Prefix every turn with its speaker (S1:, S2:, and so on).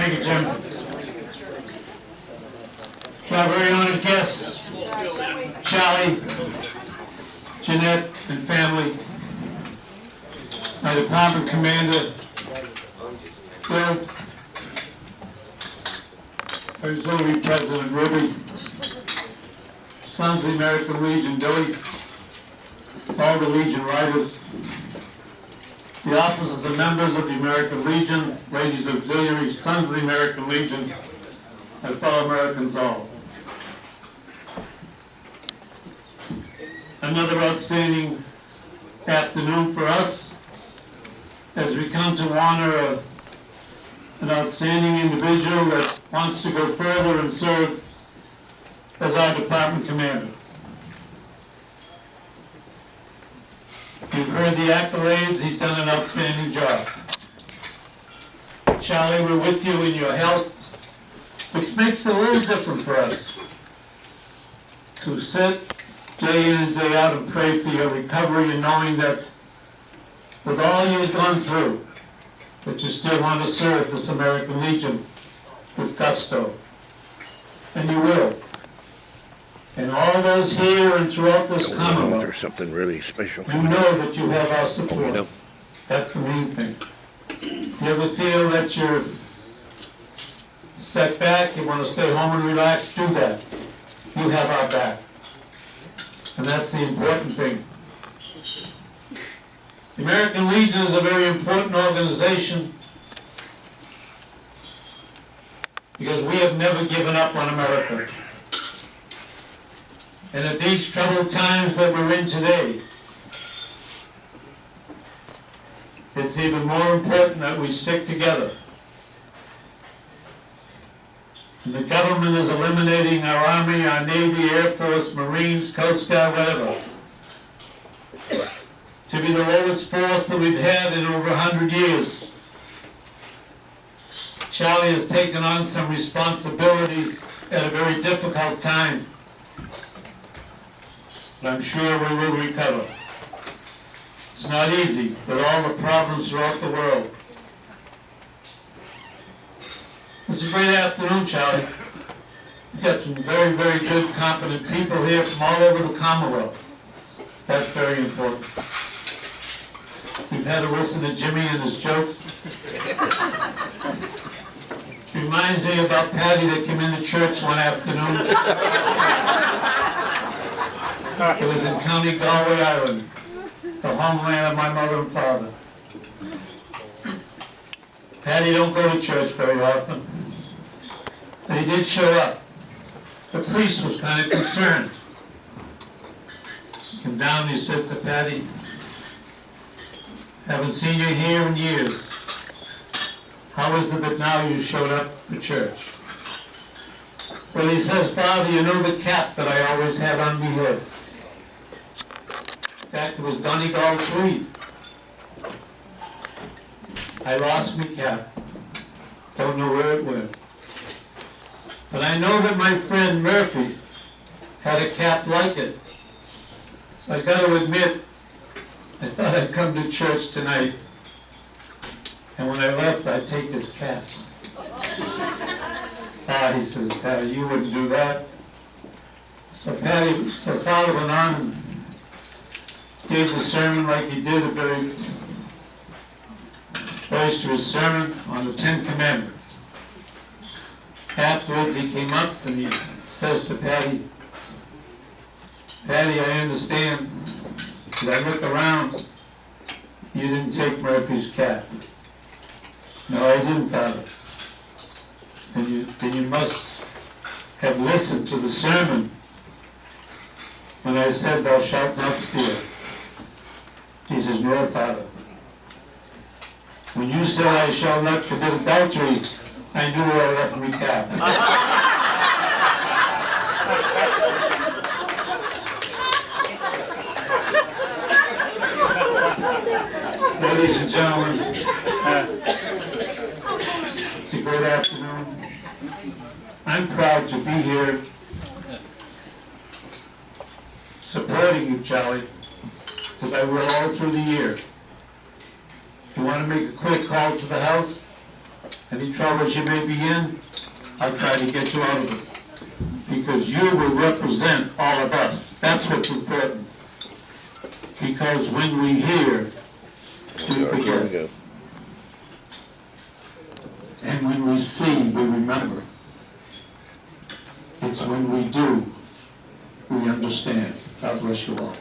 S1: Thank you, Jim. To our very honored guests, Charlie, Jeanette, and family, my department commander, Bill, Auxiliary President Ruby, Sons of the American Legion, Billy, all the Legion riders, the officers and members of the American Legion, ladies auxiliary, Sons of the American Legion, and fellow Americans all. Another outstanding afternoon for us as we come to honor an outstanding individual that wants to go further and serve as our department commander. You've heard the accolades, he's done an outstanding job. Charlie, we're with you in your health, which makes it a little different for us to sit day in and day out and pray for your recovery and knowing that with all you've gone through, that you still want to serve this American Legion with gusto. And you will. And all those here and throughout this Commonwealth,
S2: there's something really special.
S1: you know that you have our support. That's the main thing. If you ever feel that you're set back, you want to stay home and relax, do that. You have our back. And that's the important thing. The American Legion is a very important organization because we have never given up on America. And at these troubled times that we're in today, it's even more important that we stick together. The government is eliminating our Army, our Navy, Air Force, Marines, Coast Guard, whatever, to be the lowest force that we've had in over 100 years. Charlie has taken on some responsibilities at a very difficult time, but I'm sure we will recover. It's not easy with all the problems throughout the world. It's a great afternoon, Charlie. We've got some very, very good, competent people here from all over the Commonwealth. That's very important. We've had to listen to Jimmy and his jokes. Reminds me about Patty that came into church one afternoon. It was in County Galway, Ireland, the homeland of my mother and father. Patty don't go to church very often, but he did show up. The priest was kind of concerned. He came down and he said to Patty, "Haven't seen you here in years. How is it that now you showed up for church?" Well, he says, "Father, you know the cap that I always had on me head. In fact, it was Donegal tweed. I lost my cap. Don't know where it went. But I know that my friend Murphy had a cap like it. So I got to admit, I thought I'd come to church tonight, and when I left, I'd take his cap." "Ah," he says, "Patty, you wouldn't do that." So Father went on and gave the sermon like he did, a very boisterous sermon on the 10 Commandments. Afterwards, he came up and he says to Patty, "Patty, I understand. As I look around, you didn't take Murphy's cap." "No, I didn't, Father." Then you must have listened to the sermon when I said, "Thou shalt not steal." He says, "No, Father. When you said I shall not commit adultery, I knew where I left my cap." Ladies and gentlemen, it's a great afternoon. I'm proud to be here supporting you, Charlie, because I will all through the year. If you want to make a quick call to the House, Any troubles you may be in, I'll try to get you out of it. Because you will represent all of us. That's what's important. Because when we hear, we forget. And when we see, we remember. It's when we do, we understand. God bless you all.